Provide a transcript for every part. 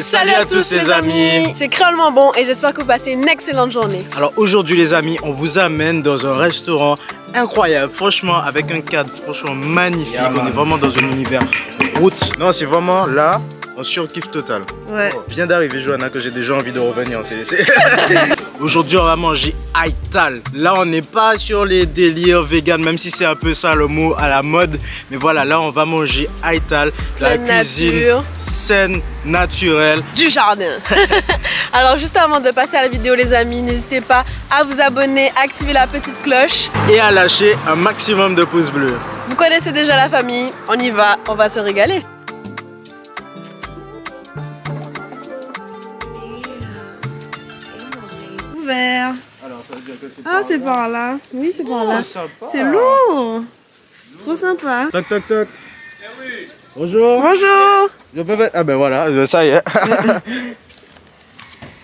Salut à tous les amis. C'est Créolement Bon et j'espère que vous passez une excellente journée. Alors aujourd'hui les amis, on vous amène dans un restaurant incroyable, franchement avec un cadre franchement magnifique. On est vraiment dans un univers route. Non, c'est vraiment là, on surkiffe total. Ouais. Viens d'arriver Johanna, que j'ai déjà envie de revenir. Aujourd'hui on va manger Haïtal. Là on n'est pas sur les délires vegan, même si c'est un peu ça le mot à la mode. Mais voilà, là on va manger Haïtal, de la cuisine saine, naturelle, du jardin. Alors juste avant de passer à la vidéo les amis, n'hésitez pas à vous abonner, activer la petite cloche et à lâcher un maximum de pouces bleus. Vous connaissez déjà la famille, on y va, on va se régaler. Ouvert. Alors, ça veut dire que c'est par là. Oui, c'est par là. C'est lourd. Trop sympa. Toc toc toc. Bonjour. Bonjour. Ah ben voilà, ça y est.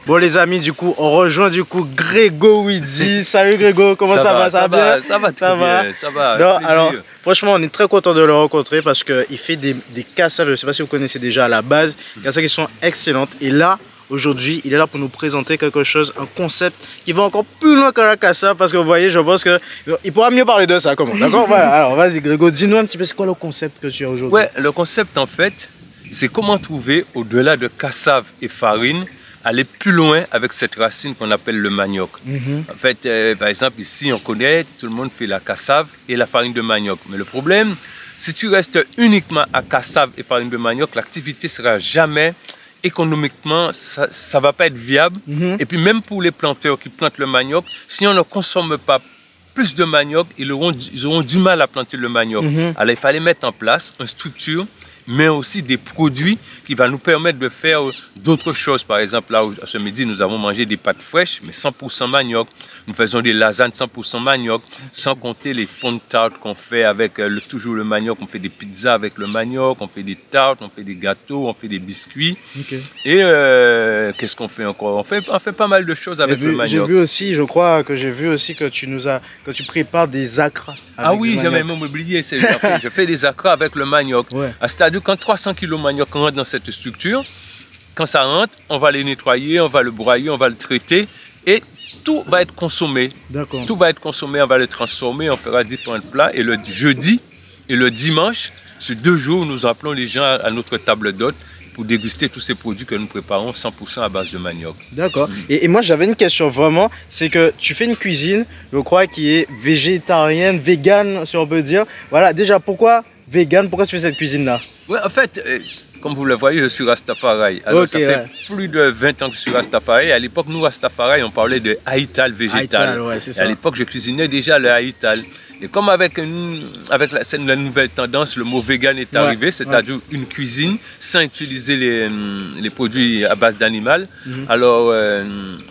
Bon les amis, du coup, on rejoint du coup Grégo Widzi. Salut Grégo, comment ça va? Ça va bien? Ça va très bien, ça va. Non, alors, franchement, on est très content de le rencontrer parce qu'il fait des cassaves, je ne sais pas si vous connaissez déjà à la base, cassaves qui sont excellentes. Et là, aujourd'hui, il est là pour nous présenter quelque chose, un concept qui va encore plus loin que la cassave parce que vous voyez, je pense qu'il pourra mieux parler de ça. Comment? D'accord? Voilà, alors vas-y Grégo, dis-nous un petit peu, c'est quoi le concept que tu as aujourd'hui? Ouais, le concept en fait, c'est comment trouver au-delà de cassave et farine, aller plus loin avec cette racine qu'on appelle le manioc. En fait, par exemple, ici, on connaît, tout le monde fait la cassave et la farine de manioc. Mais le problème, si tu restes uniquement à cassave et farine de manioc, l'activité ne sera jamais, économiquement, ça ne va pas être viable. Et puis même pour les planteurs qui plantent le manioc, si on ne consomme pas plus de manioc, ils auront du mal à planter le manioc. Alors il fallait mettre en place une structure, mais aussi des produits qui vont nous permettre de faire d'autres choses. Par exemple, là, ce midi, nous avons mangé des pâtes fraîches, mais 100% manioc. Nous faisons des lasagnes 100% manioc, sans compter les fonds de tarte qu'on fait avec toujours le manioc. On fait des pizzas avec le manioc, on fait des tartes, on fait des gâteaux, on fait des biscuits. Et qu'est-ce qu'on fait encore? On fait pas mal de choses avec le manioc. J'ai vu aussi, je crois que j'ai vu aussi que tu prépares des acras. Ah oui, j'ai même oublié, je fais des acras avec le manioc. C'est-à-dire quand 300 kg de manioc rentre dans cette structure, quand ça rentre, on va les nettoyer, on va le broyer, on va le traiter et tout va être consommé. Tout va être consommé, on va le transformer, on fera différents plats. Et le jeudi et le dimanche, ces 2 jours, nous appelons les gens à notre table d'hôte pour déguster tous ces produits que nous préparons 100% à base de manioc. D'accord. Et moi, j'avais une question vraiment, c'est que tu fais une cuisine, je crois, qui est végétarienne, végane, si on peut dire. Voilà, déjà, pourquoi vegan? Pourquoi tu fais cette cuisine-là? Ouais, en fait, comme vous le voyez, je suis Rastafari. Alors, ça fait plus de 20 ans que je suis Rastafari. À l'époque, nous, Rastafari, on parlait de Haïtal végétal. À l'époque, je cuisinais déjà le Haïtal. Et comme avec la nouvelle tendance, le mot vegan est arrivé, c'est-à-dire une cuisine sans utiliser les produits à base d'animal. Alors,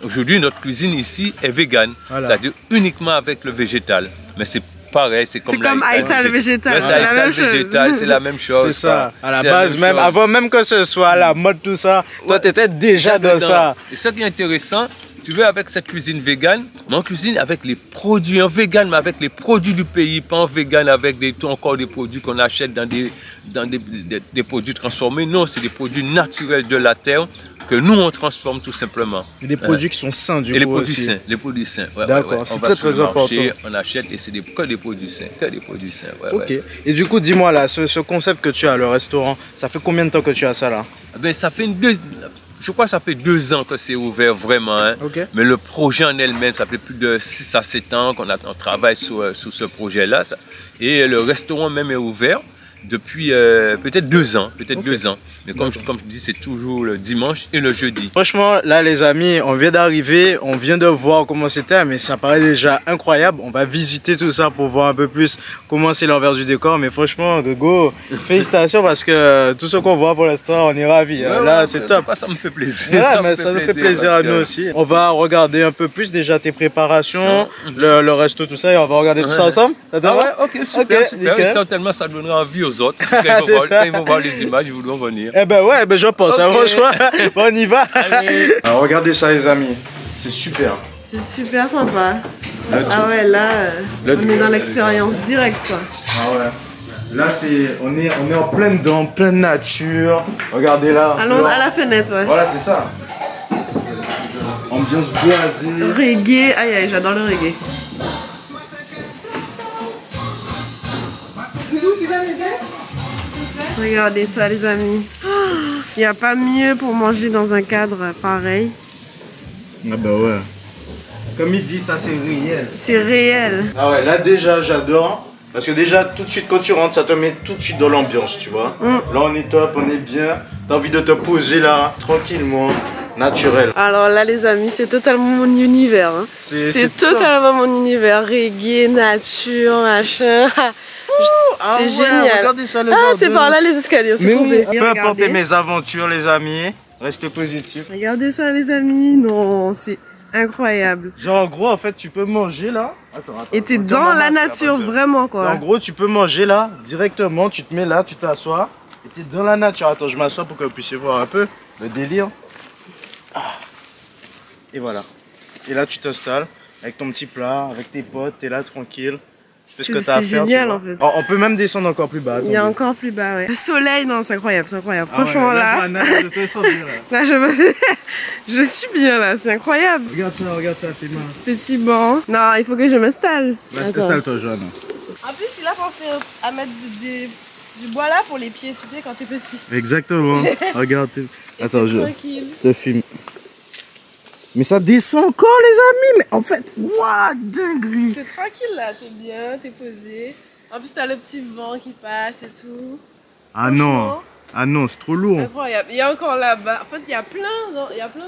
aujourd'hui, notre cuisine ici est vegan, c'est-à-dire uniquement avec le végétal. Mais c'est pareil, c'est comme Haïtal végétal. C'est Haïtal végétal, c'est la même chose. C'est ça, à la base, même avant même que ce soit à la mode, tout ça, toi, tu étais déjà dans ça. Et ce qui est intéressant, tu veux, avec cette cuisine végane, mais on cuisine avec les produits en vegan, mais avec les produits du pays, pas en vegan avec encore des produits qu'on achète dans des produits transformés. Non, c'est des produits naturels de la terre que nous, on transforme tout simplement. Et des produits qui sont sains, du coup, les produits sains, les produits sains. D'accord, c'est très, très important. On achète et c'est que des produits sains, que des produits sains. Ok. Et du coup, dis-moi là, ce concept que tu as, le restaurant, ça fait combien de temps que tu as ça là? Ben, ça fait je crois que ça fait 2 ans que c'est ouvert vraiment. Mais le projet en elle-même, ça fait plus de 6 à 7 ans qu'on travaille sur ce projet-là. Et le restaurant même est ouvert depuis peut-être 2 ans. Mais comme je dis, c'est toujours le dimanche et le jeudi. Franchement, là les amis, on vient d'arriver, on vient de voir comment c'était, mais ça paraît déjà incroyable. On va visiter tout ça pour voir un peu plus comment c'est l'envers du décor. Mais franchement, Grégo, félicitations parce que tout ce qu'on voit pour l'instant, on est ravis. Là, c'est top. Ça me fait plaisir. Ça nous fait plaisir à nous aussi. On va regarder un peu plus déjà tes préparations, le resto, tout ça, et on va regarder tout ça ensemble. Ça te va? Ok, super. Et certainement, ça donnera envie aux autres. Quand ils vont voir les images, ils voudront venir. Eh ben ouais, je pense. Franchement, on y va. Alors regardez ça les amis, c'est super. C'est super sympa. Ah ouais, là, on est dans l'expérience directe quoi. Ah ouais. Là, on est en pleine dedans, pleine nature. Regardez là. Allons à la fenêtre, ouais. Voilà, c'est ça. Ambiance boisée. Reggae, aïe aïe, j'adore le reggae. Regardez ça les amis. Il n'y a pas mieux pour manger dans un cadre pareil. Ah bah ouais. Comme il dit, ça c'est réel. C'est réel. Ah ouais, là déjà j'adore. Parce que déjà tout de suite quand tu rentres, ça te met tout de suite dans l'ambiance, tu vois. Là on est top, on est bien. T'as envie de te poser là, tranquillement, naturel. Alors là les amis, c'est totalement mon univers. Hein. C'est totalement mon univers. Reggae, nature, machin. C'est génial. Regardez ça, le c'est par là les escaliers, c'est trouvé. Peu importe mes aventures les amis, restez positifs. Regardez ça les amis, non, c'est incroyable. Genre en gros en fait tu peux manger là. Attends, et t'es dans la nature vraiment quoi. En gros tu peux manger là directement, tu te mets là, tu t'assois et t'es dans la nature. Attends, je m'assois pour que vous puissiez voir un peu le délire. Et voilà. Et là tu t'installes avec ton petit plat, avec tes potes, t'es là tranquille. C'est génial en fait. On peut même descendre encore plus bas. Il y a encore plus bas, ouais. Le soleil, non, c'est incroyable, c'est incroyable. Franchement ouais, là. Je te sens bien là. Là, je suis bien là, c'est incroyable. Regarde ça, tes mains. Petit banc. Non, il faut que je m'installe. Installe-toi, Joanne. En plus, il a pensé à mettre du bois là pour les pieds, tu sais, quand t'es petit. Exactement. Regarde. Attends, je te filme. Mais ça descend encore les amis, mais en fait, waouh, dinguerie. T'es tranquille là, t'es bien, t'es posé. En plus t'as le petit vent qui passe et tout. Ah non, c'est trop lourd. Incroyable, il y a encore là-bas, en fait il y a plein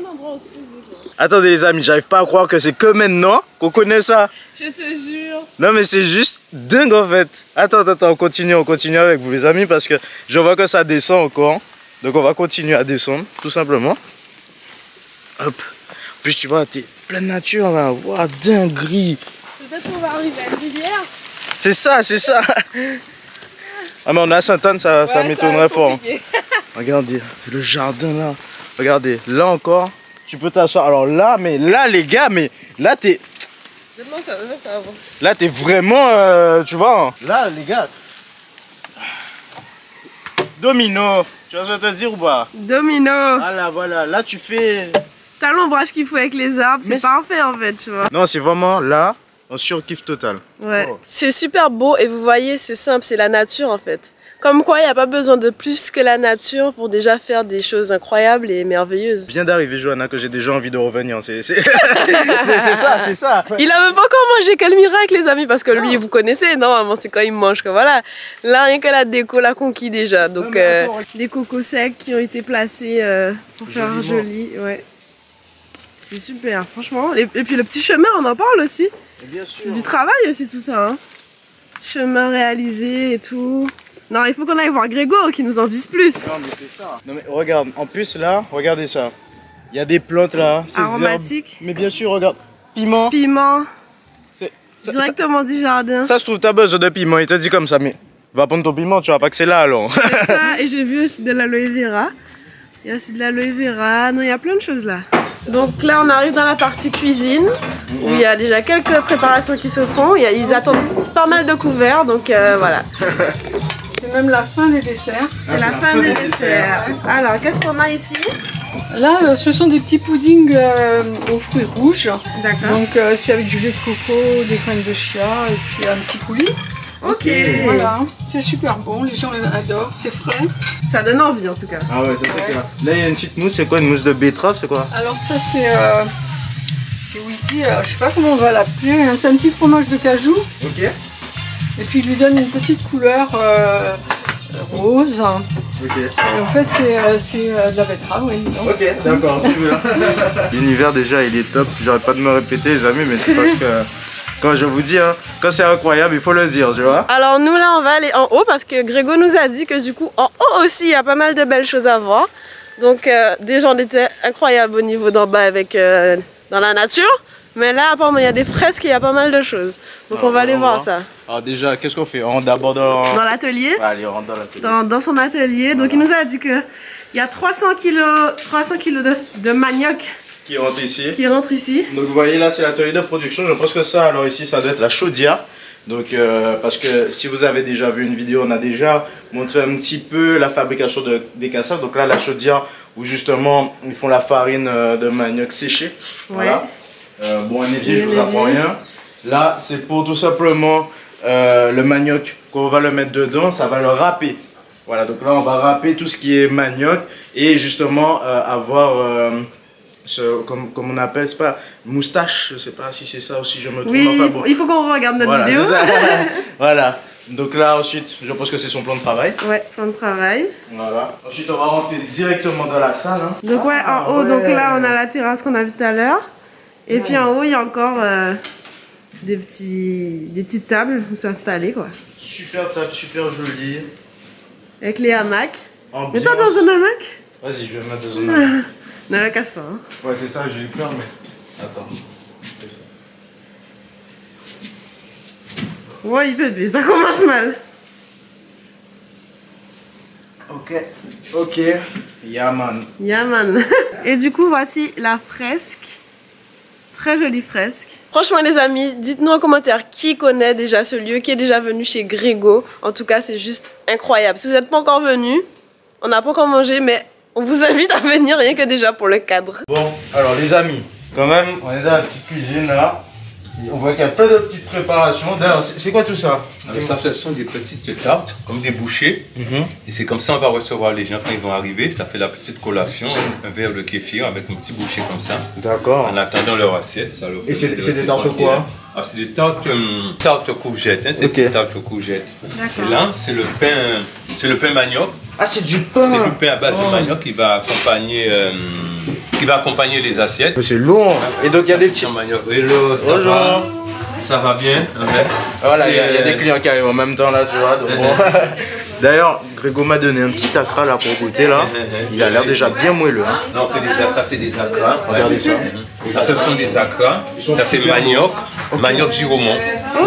d'endroits où se poser. Attendez les amis, j'arrive pas à croire que c'est que maintenant qu'on connaît ça. Je te jure. Non mais c'est juste dingue en fait. Attends, on continue avec vous les amis parce que je vois que ça descend encore. Donc on va continuer à descendre, tout simplement. Hop. En plus tu vois, t'es pleine nature là, waouh, dinguerie. Peut-être qu'on va arriver à une rivière. C'est ça. Ah mais on est à Sainte-Anne, ça m'étonnerait fort. Regardez, le jardin là. Regardez, là encore, tu peux t'asseoir. Alors là, les gars, mais là t'es... Là t'es vraiment, tu vois, là les gars. Domino, tu vas te dire ou pas? Domino. Voilà, là tu fais... T'as l'ombrage qu'il faut avec les arbres, c'est parfait en fait, tu vois. Non, c'est vraiment là, on surkiffe total. Ouais. Oh. C'est super beau et vous voyez, c'est simple, c'est la nature en fait. Comme quoi, il n'y a pas besoin de plus que la nature pour déjà faire des choses incroyables et merveilleuses. Bien d'arriver, Johanna, que j'ai déjà envie de revenir. C'est ça. Il a même pas encore mangé quel miracle, les amis, parce que lui, vous connaissez, normalement, c'est quand il mange que voilà. Là, rien que la déco l'a conquis déjà. Donc, des cocos secs qui ont été placés pour faire joli. Ouais. C'est super, franchement. Et puis le petit chemin, on en parle aussi. C'est du travail aussi tout ça. Hein. Chemin réalisé et tout. Non, il faut qu'on aille voir Grégo qui nous en dise plus. Non, mais c'est ça. Non, mais regarde, en plus là, regardez ça. Il y a des plantes là. Aromatiques. Mais bien sûr, regarde. Piment. Directement du jardin. Ça se trouve, t'as besoin de piment. Il te dit comme ça, mais va prendre ton piment, tu vois pas que c'est là alors. C'est ça, et j'ai vu aussi de l'aloe vera. Il y a aussi de l'aloe vera. Non, il y a plein de choses là. Donc là, on arrive dans la partie cuisine où il y a déjà quelques préparations qui se font. Ils attendent pas mal de couverts, donc voilà. C'est même la fin des desserts. C'est la fin des desserts. Alors, qu'est-ce qu'on a ici? Là, ce sont des petits puddings aux fruits rouges. D'accord. Donc, c'est avec du lait de coco, des graines de chia et puis un petit coulis. Ok. Voilà, c'est super bon, les gens adorent, c'est frais. Ça donne envie en tout cas. Ah ouais, ça c'est clair. Là, il y a une petite mousse, c'est quoi? Une mousse de betterave, c'est quoi? Alors ça, c'est Wheaty, je sais pas comment on va l'appeler, c'est un petit fromage de cajou. Ok. Et puis il lui donne une petite couleur rose. Ok. Et en fait, c'est de la betterave, oui. Donc. Ok, d'accord, super. L'univers déjà, il est top. J'arrête pas de me répéter, les amis, mais c'est parce que... Quand je vous dis, hein, quand c'est incroyable, il faut le dire, tu vois. Alors nous là, on va aller en haut parce que Grégo nous a dit que du coup, en haut aussi, il y a pas mal de belles choses à voir. Donc déjà, on était incroyable au niveau d'en bas avec dans la nature. Mais là, apparemment, il y a des fresques et il y a pas mal de choses. Donc on va aller voir ça. Alors déjà, qu'est-ce qu'on fait? On rentre d'abord dans l'atelier. Allez, on rentre dans l'atelier. Dans son atelier. Donc il nous a dit qu'il y a 300 kilos de manioc qui rentre ici. Qui rentre ici. Donc vous voyez là, c'est l'atelier de production. Je pense que ça, alors ici, ça doit être la chaudière. Donc, parce que si vous avez déjà vu une vidéo, on a déjà montré un petit peu la fabrication des cassaves. Donc là, la chaudière où justement ils font la farine de manioc séchée. Ouais. Voilà. Bon, un évier, je vous apprends rien. Là, c'est pour tout simplement le manioc qu'on va le mettre dedans, ça va le râper. Voilà, donc là, on va râper tout ce qui est manioc et justement avoir comme on appelle, c'est pas moustache, je sais pas si c'est ça aussi, je me trompe. Oui, enfin, bon. il faut qu'on regarde notre Voilà, vidéo. c'est ça. Voilà, donc là ensuite, je pense que c'est son plan de travail. Ouais, plan de travail. Voilà, ensuite on va rentrer directement dans la salle. Hein. Donc ouais, en haut, donc là on a la terrasse qu'on a vue tout à l'heure. Et puis en haut, il y a encore des petites tables où s'installer quoi. Super table, super jolie. Avec les hamacs. Ambiance. Mets-toi dans un hamac. Vas-y, je vais me mettre dans un hamac. Ne la casse pas. Hein. Ouais, c'est ça, j'ai eu peur, mais... Attends. Ouais, il bébé, ça commence mal. Ok, ok. Yaman. Yaman. Et du coup, voici la fresque. Très jolie fresque. Franchement les amis, dites-nous en commentaire qui connaît déjà ce lieu, qui est déjà venu chez Grégo. En tout cas, c'est juste incroyable. Si vous n'êtes pas encore venu, on n'a pas encore mangé, mais on vous invite à venir rien que déjà pour le cadre. Bon, alors les amis, quand même, on est dans la petite cuisine là. On voit qu'il y a plein de petites préparations. D'ailleurs, c'est quoi tout ça? Alors ça, ce sont des petites tartes, comme des bouchées. Et c'est comme ça on va recevoir les gens quand ils vont arriver. Ça fait la petite collation, un verre de kéfir avec un petit bouchée comme ça. D'accord. En attendant leur assiette. Ça leur Et c'est permet de des rester tartes tranquille. quoi? Ah, c'est des tartes courgettes, hein, c'est Ok. des tartes courgettes. Et là, c'est le pain manioc. Ah, c'est du pain. C'est du pain à base de manioc qui va accompagner les assiettes. C'est long. Et donc il y a des petits... Manioc. Hello, ça Bonjour. va? Ça va bien? Ouais. Voilà, il y a des clients qui arrivent en même temps là, tu vois. Donc bon. D'ailleurs, Grégo m'a donné un petit acra là pour goûter là. Il a l'air déjà bien moelleux. Hein. Non, ça c'est des acras. Regardez ça. Ça, ce sont des acras. Ça, c'est manioc. Manioc Giromont.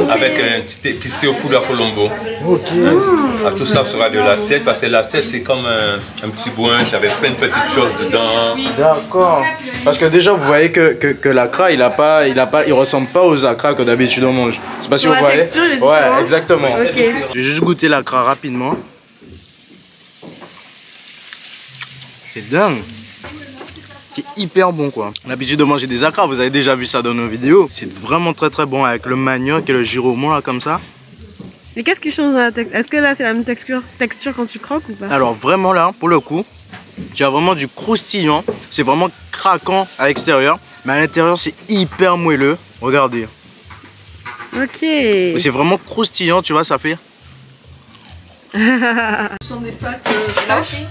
Avec un petit épicé au poudre à Colombo. Ok. Ah, tout ça sera de l'assiette. Parce que l'assiette, c'est comme un petit brunch avec plein de petites choses dedans. D'accord. Parce que déjà, vous voyez que l'acra, il ressemble pas aux acras que d'habitude on mange. C'est pas si Sur vous la voyez. texture, il est Ouais, différent. exactement. Ok. Je vais juste goûter l'acra rapidement. C'est dingue. C'est hyper bon quoi. L'habitude de manger des acras, vous avez déjà vu ça dans nos vidéos. C'est vraiment très très bon avec le manioc et le giromont là comme ça. Mais qu'est-ce qui change dans la texture? Est-ce que là c'est la même texture quand tu croques ou pas? Alors vraiment là, pour le coup, tu as vraiment du croustillant. C'est vraiment craquant à l'extérieur. Mais à l'intérieur c'est hyper moelleux. Regardez. Ok. C'est vraiment croustillant, tu vois, ça fait. Ce sont des pâtes fraîches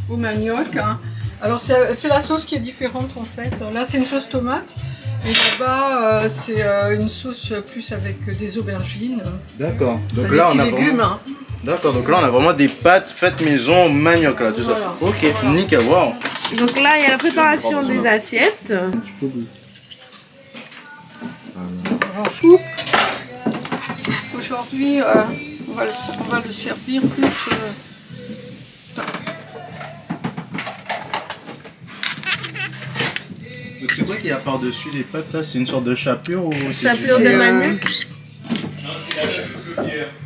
au manioc. Hein. Alors c'est la sauce qui est différente en fait. Là c'est une sauce tomate et là-bas c'est une sauce plus avec des aubergines. D'accord. Donc Enfin, là des on a petits légumes. vraiment... Hein. D'accord, donc là on a vraiment des pâtes faites maison manioc là, tout ça. Voilà. Ok, nickel, wow. Donc là il y a la préparation des assiettes. Aujourd'hui on va le servir plus. Donc c'est quoi qu'il y a par-dessus les pâtes là? C'est une sorte de chapelure ou Chapelure de manioc.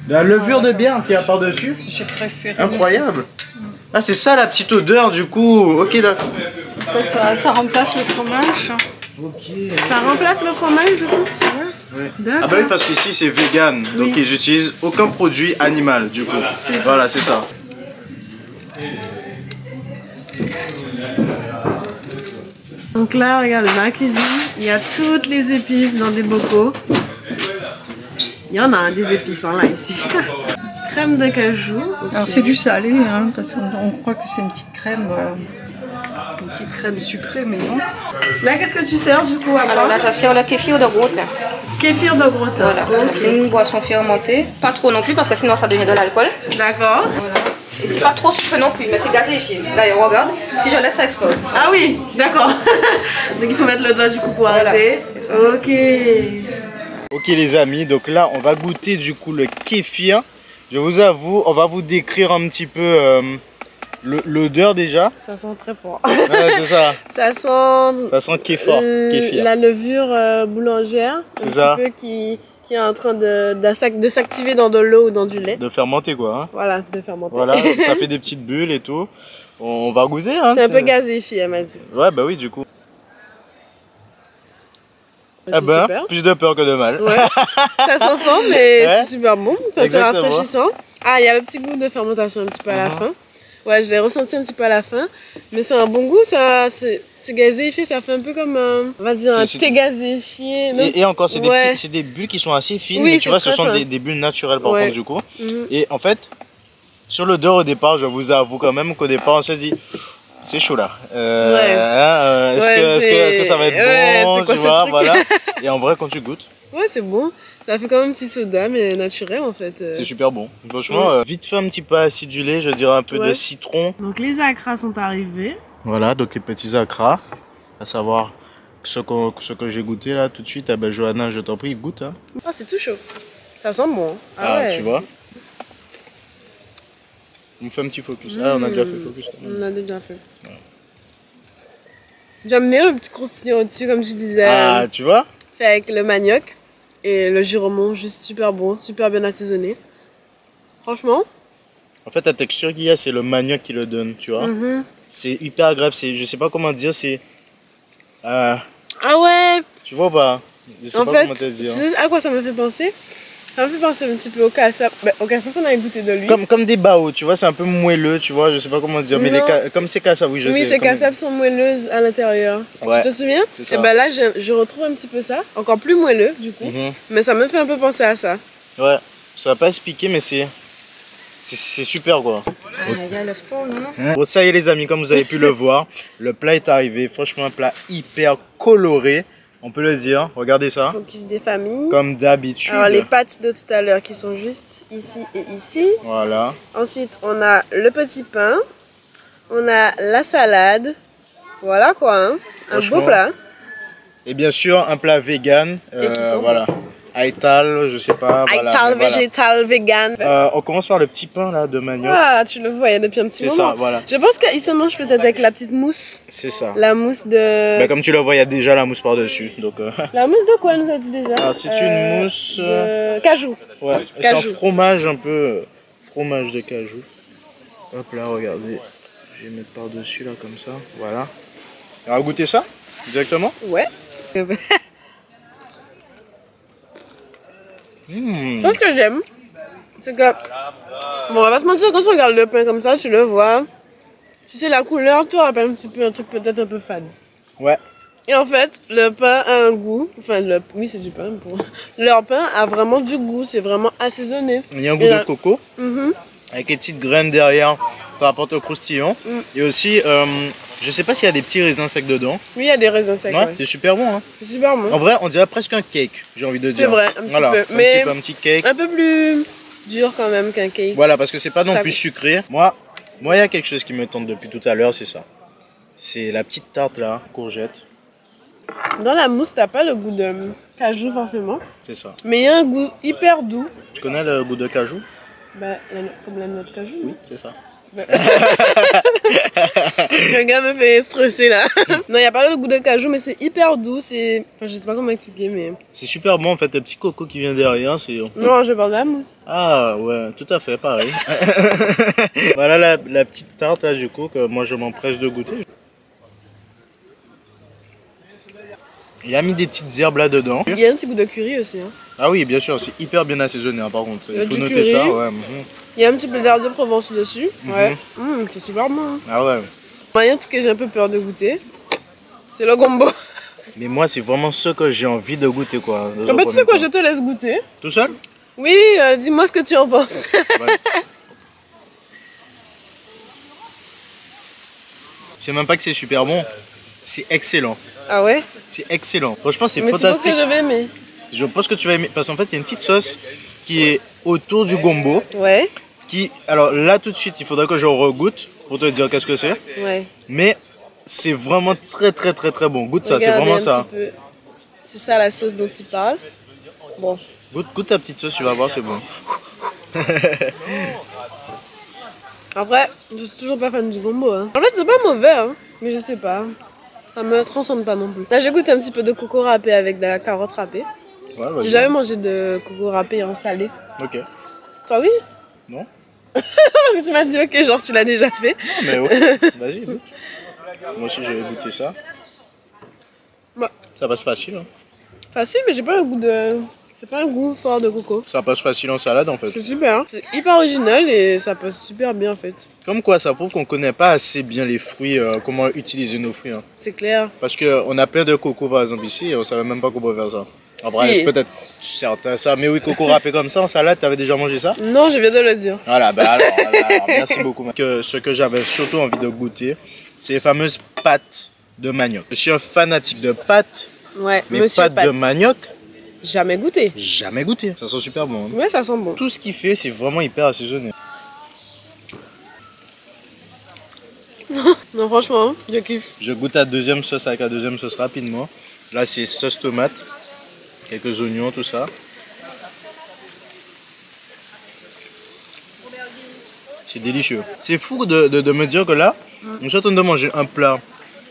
La levure de bière qu'il y a par-dessus? J'ai préféré. Incroyable. Ah c'est ça la petite odeur du coup. Ok là. En fait, ça remplace le fromage. Ok. Ça remplace le fromage du coup? Ouais. D'accord. Ah bah oui parce qu'ici c'est vegan, donc ils utilisent aucun produit animal du coup. Voilà, c'est ça. Donc là, regarde, dans la cuisine, il y a toutes les épices dans des bocaux. Il y en a des épices là ici. Crème de cajou. Okay. Alors c'est du salé, hein, parce qu'on croit que c'est une petite crème sucrée, mais non. Là, qu'est-ce que tu sers du coup à Alors là, je sers le kéfir de grotte. Kéfir de grotte. Voilà. C'est une boisson fermentée. Pas trop non plus, parce que sinon ça devient de l'alcool. D'accord. Voilà. Et c'est pas trop sucré non plus, mais c'est gazéifié. D'ailleurs, regarde, si je laisse, ça explose. Ah oui, d'accord. Donc il faut mettre le doigt du coup pour arrêter. Voilà, ok. Ok les amis, donc là on va goûter du coup le kéfir. Je vous avoue, on va vous décrire un petit peu L'odeur déjà. Ça sent très fort. Ouais, c'est ça. Ça sent kéfir. La levure boulangère. C'est ça. Un petit peu qui est en train de s'activer dans de l'eau ou dans du lait. De fermenter quoi. Hein. Voilà, de fermenter. Voilà, ça fait des petites bulles et tout. On va goûter. Hein, c'est un peu gazéifié, elle m'a dit. Ouais, bah oui, du coup. Ah ben, super. Plus de peur que de mal. Ouais. Ça sent fort, mais c'est super bon. C'est rafraîchissant. Ah, il y a le petit goût de fermentation un petit peu à la fin. Ouais, je l'ai ressenti un petit peu à la fin. Mais c'est un bon goût, c'est gazéifié, ça fait un peu comme on va dire un thé gazéifié. Et encore, c'est des bulles qui sont assez fines, mais tu vois, ce sont des bulles naturelles par contre du coup. Et en fait, sur l'odeur au départ, je vous avoue quand même qu'au départ, on se dit... C'est chaud là. Est-ce que ça va être bon, tu vois, voilà. Et en vrai, quand tu goûtes. Ouais, c'est bon. Ça fait comme un petit soda, mais naturel en fait. C'est super bon. Franchement, vite fait un petit peu acidulé, je dirais un peu de citron. Donc les acras sont arrivés. Voilà, donc les petits acras. À savoir ce que j'ai goûté là tout de suite. Ah ben Johanna, je t'en prie, goûte. Hein. Ah, c'est tout chaud. Ça sent bon. Ah ouais. Tu vois. On fait un petit focus. Ah, on a déjà fait focus. On a déjà fait. Ouais. J'aime bien le petit croustillant au-dessus, comme tu disais. Ah, tu vois? Fait avec le manioc et le giromont, juste super bon, super bien assaisonné. Franchement. En fait, la texture qu'il y a, c'est le manioc qui le donne, tu vois. C'est hyper agréable. Je sais pas comment dire, c'est. Ah ouais! Tu vois ou pas? Je sais pas comment te dire. Tu sais à quoi ça me fait penser? Ça me fait penser un petit peu au cassap. Au cassap, on avait goûté de lui. Comme des bao, tu vois, c'est un peu moelleux, tu vois, je sais pas comment dire. Mais comme c'est cassap, oui, je sais. Oui, ces cassap sont moelleuses à l'intérieur. Ouais. Tu te souviens? C'est ça. Et ben là, je retrouve un petit peu ça. Encore plus moelleux, du coup. Mais ça me fait un peu penser à ça. Ouais, ça va pas se piquer, mais c'est super quoi. Bon, ça y est les amis, comme vous avez pu le voir, le plat est arrivé. Franchement, un plat hyper coloré. On peut le dire, regardez ça. Focus des familles. Comme d'habitude. Alors les pâtes de tout à l'heure qui sont juste ici et ici. Voilà. Ensuite on a le petit pain. On a la salade. Voilà quoi, hein. Un beau plat. Et bien sûr un plat vegan. Voilà. Aital, je sais pas. Aital, végétal, vegan. On commence par le petit pain là de manioc. Ah, tu le vois, il y a depuis un petit moment. C'est ça, voilà. Je pense qu'il se mange peut-être avec la petite mousse. C'est ça. La mousse de... Bah, comme tu le vois, il y a déjà la mousse par-dessus. Donc, La mousse de quoi, nous a dit déjà? c'est une mousse... de cajou. Ouais, c'est un fromage un peu... Fromage de cajou. Hop là, regardez. Je vais mettre par-dessus là, comme ça. Voilà. On va goûter ça directement? Ouais. Ce que j'aime, c'est que, bon, on va pas se mentir, quand tu regardes le pain comme ça, tu le vois, tu sais, la couleur te rappelle un petit peu un truc peut-être un peu fade. Ouais. Et en fait, le pain a un goût, enfin, oui, c'est du pain, leur pain a vraiment du goût, c'est vraiment assaisonné. Il y a un goût de coco, avec les petites graines derrière, ça apporte au croustillant. Et aussi, je sais pas s'il y a des petits raisins secs dedans. Oui, il y a des raisins secs. Ouais, c'est super bon. Hein. C'est super bon. En vrai, on dirait presque un cake, j'ai envie de dire. C'est vrai, un petit peu. Mais un petit cake. Un peu plus dur quand même qu'un cake. Voilà, parce que c'est pas non plus sucré. Moi, il y a quelque chose qui me tente depuis tout à l'heure, c'est ça. C'est la petite tarte là, courgette. Dans la mousse, t'as pas le goût de cajou forcément. C'est ça. Mais il y a un goût hyper doux. Tu connais le goût de cajou? Bah, comme la noix de cajou. Oui, c'est ça. Le gars me fait stresser là. Non, il n'y a pas le goût de cajou, mais c'est hyper doux. Enfin, je sais pas comment expliquer, mais. C'est super bon en fait, le petit coco qui vient derrière. Non, je parle de la mousse. Ah ouais, tout à fait, pareil. Voilà la petite tarte là, du coup, que moi je m'empresse de goûter. Il a mis des petites herbes là dedans. Il y a un petit goût de curry aussi. Hein. Ah oui, bien sûr, c'est hyper bien assaisonné hein, par contre. Il faut noter ça. Ouais. Il y a un petit peu d'herbe de Provence dessus. Ouais. C'est super bon. Hein. Ah ouais. Il y a un truc que j'ai un peu peur de goûter. C'est le gombo. Mais moi, c'est vraiment ce que j'ai envie de goûter quoi. En fait, tu sais quoi, je te laisse goûter. Tout seul? Oui, dis-moi ce que tu en penses. C'est même pas que c'est super bon, c'est excellent. Ah ouais? C'est excellent. Franchement, c'est fantastique. Mais tu penses que je vais aimer? Je pense que tu vas aimer. Parce qu'en fait, il y a une petite sauce qui est autour du gombo. Ouais. Alors là, tout de suite, il faudrait que je regoute pour te dire qu'est-ce que c'est. Ouais. Mais c'est vraiment très très très très bon. Goûte ça, c'est vraiment ça. C'est ça la sauce dont il parle. Bon. Goûte ta petite sauce, tu vas voir, c'est bon. Après, je suis toujours pas fan du gombo. Hein. En fait, c'est pas mauvais, hein, mais je sais pas. Ça me transcende pas non plus. Là, j'ai goûté un petit peu de coco râpé avec de la carotte râpée. Ouais, j'ai jamais mangé de coco râpé en salé. Ok. Toi, oui? Non. Parce que tu m'as dit, ok, genre, tu l'as déjà fait. Non, mais ouais. Vas-y, goûte. Moi aussi, j'avais goûté ça. Ouais. Ça passe facile. Hein. Facile, mais j'ai pas un goût de... C'est pas un goût fort de coco. Ça passe facile en salade en fait. C'est super, hein. C'est hyper original et ça passe super bien en fait. Comme quoi, ça prouve qu'on connaît pas assez bien les fruits, comment utiliser nos fruits. Hein. C'est clair. Parce qu'on a plein de coco par exemple ici et on savait même pas comment faire ça. Après, Si. peut-être certains ça, mais oui, coco râpé comme ça en salade, t'avais déjà mangé ça? Non, je viens de le dire. Voilà, bah alors, merci beaucoup. Ce que j'avais surtout envie de goûter, c'est les fameuses pâtes de manioc. Je suis un fanatique de pâtes, Ouais, mais monsieur pâtes de manioc, Jamais goûté. jamais goûté. Ça sent super bon. Hein. Ouais, ça sent bon. Tout ce qu'il fait, c'est vraiment hyper assaisonné. Non, franchement, je kiffe. Je goûte la deuxième sauce avec la deuxième sauce rapidement. Là, c'est sauce tomate, quelques oignons, tout ça. C'est délicieux. C'est fou de me dire que là, on est en train de manger un plat.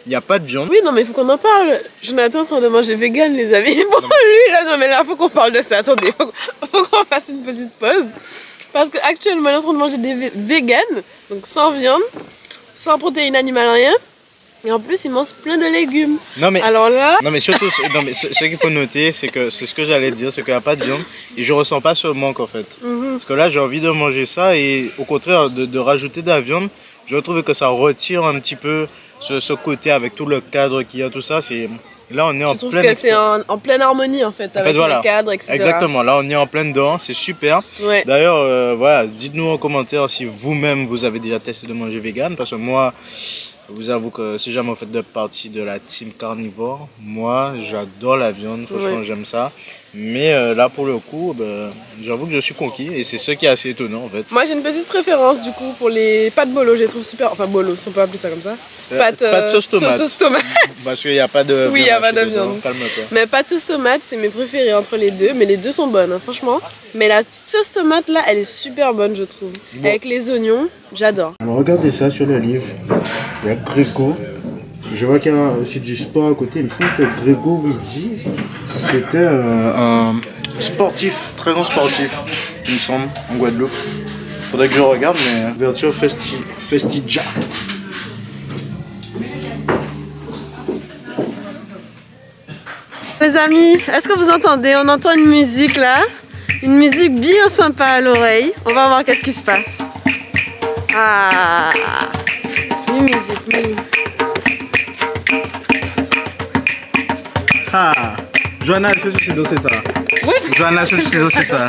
Il n'y a pas de viande. Oui, non, mais il faut qu'on en parle. Jonathan est en train de manger vegan, les amis. Bon, lui, là, non, mais là, faut qu'on parle de ça. Attendez, faut qu'on fasse une petite pause. Parce qu'actuellement, il est en train de manger des vegan, donc sans viande, sans protéines animales, rien. Et en plus, il mange plein de légumes. Non, mais, alors là, non, mais surtout, non, mais ce qu'il faut noter, c'est que c'est ce que j'allais dire, c'est qu'il n'y a pas de viande. Et je ressens pas ce manque en fait. Parce que là, j'ai envie de manger ça et au contraire, de rajouter de la viande, je trouve que ça retire un petit peu ce côté avec tout le cadre qu'il y a, tout ça. Là, on est en je trouve pleine que c'est en pleine harmonie en fait, avec voilà. le cadre, etc. Exactement, là on est en plein dedans, c'est super. Ouais. D'ailleurs, voilà, dites-nous en commentaire si vous-même vous avez déjà testé de manger vegan, parce que moi, je vous avoue que si jamais vous faites partie de la team carnivore, moi j'adore la viande, franchement j'aime ça. Mais là pour le coup, j'avoue que je suis conquis et c'est ce qui est assez étonnant en fait. Moi j'ai une petite préférence du coup pour les pâtes bolo, je les trouve super, enfin bolo si on peut appeler ça comme ça. Pâtes sauce tomate. Sauce tomate. Parce qu'il n'y a pas de viande. Oui, il n'y a pas de dedans, viande. calme-toi. Mais pâtes sauce tomate c'est mes préférés entre les deux, mais les deux sont bonnes hein, franchement. Mais la petite sauce tomate là elle est super bonne je trouve. Bon. Avec les oignons, j'adore. Alors regardez ça sur le livre, il y a Grégo. Je vois qu'il y a aussi du sport à côté, il me semble que Grégo Widi, c'était un sportif, très grand sportif, il me semble, en Guadeloupe. Faudrait que je regarde, mais ouverture Festidja. Les amis, est-ce que vous entendez? On entend une musique là, une musique bien sympa à l'oreille. On va voir qu'est-ce qui se passe. Ah, une musique. Ah, Johanna, est-ce que tu sais danser ça? Oui. Johanna, est-ce que tu sais danser ça?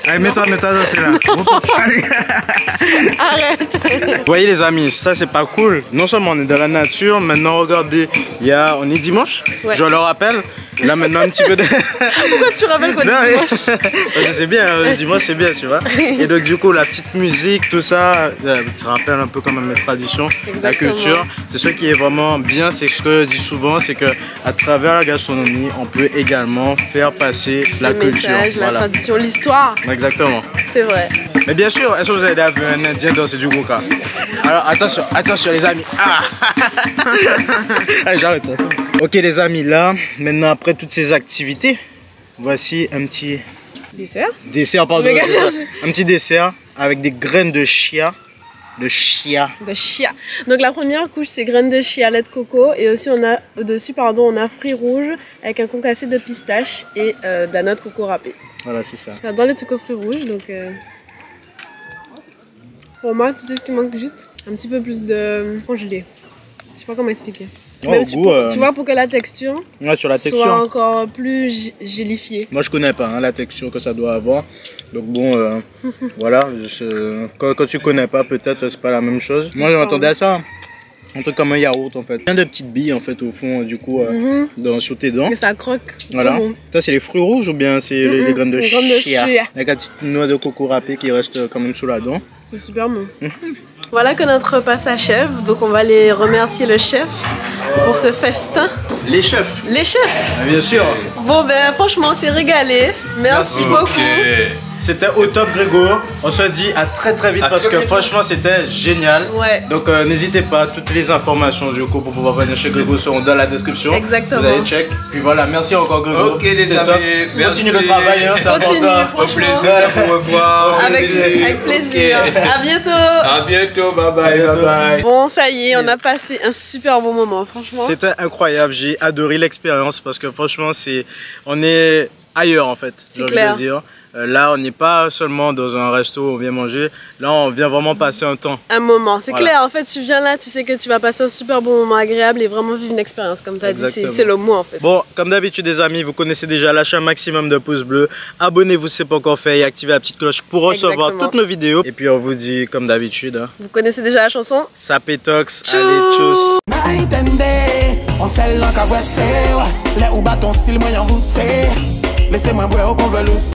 Allez, mets-toi danser là. Allez. Arrête. Vous voyez les amis, ça c'est pas cool. Non seulement on est dans la nature, maintenant regardez, on est dimanche, ouais. Je le rappelle. Là maintenant un petit peu de... Pourquoi tu rappelles qu'on est dimanche? Parce que c'est bien, le dimanche c'est bien, tu vois. Et donc du coup la petite musique, tout ça, tu rappelles un peu quand même les traditions, exactement. La culture. C'est ce qui est vraiment bien, c'est ce que je dis souvent, c'est que à travers la gastronomie, on peut également faire passer la culture. Message, la tradition, l'histoire. Exactement. C'est vrai. Mais bien sûr, est-ce que vous avez déjà vu un Indien danser du goka? Alors attention les amis. Ah. Allez, j'arrête ça. Ok les amis, là, maintenant après toutes ces activités, voici un petit dessert pardon, un petit dessert avec des graines de chia. De chia. Donc la première couche c'est graines de chia, lait de coco et aussi on a dessus on a fruits rouges avec un concassé de pistache et de la noix de coco râpée. Voilà c'est ça. J'adore les trucs aux fruits rouges donc pour moi tu sais ce qui manque juste un petit peu plus de congelé. Je sais pas comment expliquer. Même goût, tu vois pour que la texture, soit encore plus gélifiée. Moi je connais pas la texture que ça doit avoir. Donc bon voilà, quand tu connais pas peut-être c'est pas la même chose. Moi je m'attendais à ça. Un truc comme un yaourt en fait. Plein de petites billes en fait au fond du coup sur tes dents. Mais ça croque. Voilà. Bon. Ça c'est les fruits rouges ou bien c'est les graines de chia. Avec la petite noix de coco râpée qui reste quand même sous la dent. C'est super bon. Voilà que notre repas s'achève, donc on va aller remercier le chef pour ce festin. Les chefs. Les chefs. Bien sûr. Bon ben franchement on s'est régalé. Merci beaucoup. C'était au top, Grégo. On se dit à très vite parce que franchement, c'était génial. Ouais. Donc, n'hésitez pas, toutes les informations du coup pour pouvoir venir chez Grégo seront dans la description. Exactement. Vous allez check. Puis voilà, merci encore, Grégo. Ok, les amis. Continue le travail. Hein, Continue, Au plaisir de vous revoir. Avec plaisir. Okay. À bientôt. À bientôt. Bye bye. Bon, ça y est, on a passé un super bon moment, franchement. C'était incroyable. J'ai adoré l'expérience parce que franchement, on est ailleurs en fait. C'est clair. Là, on n'est pas seulement dans un resto où on vient manger. Là, on vient vraiment passer un temps. Un moment, c'est Voilà. clair. En fait, tu viens là, tu sais que tu vas passer un super bon moment agréable et vraiment vivre une expérience. Comme tu as dit, c'est le mot en fait. Bon, comme d'habitude, les amis, vous connaissez déjà, lâchez un maximum de pouces bleus. Abonnez-vous si ce n'est pas encore fait et activez la petite cloche pour recevoir toutes nos vidéos. Et puis, on vous dit, comme d'habitude, hein, Vous connaissez déjà la chanson? ça pétox. Tchuss. Allez, tchuss. On sait l'encre à voici, les ou bâton style moyen voûté. Laissez-moi boire au convolu.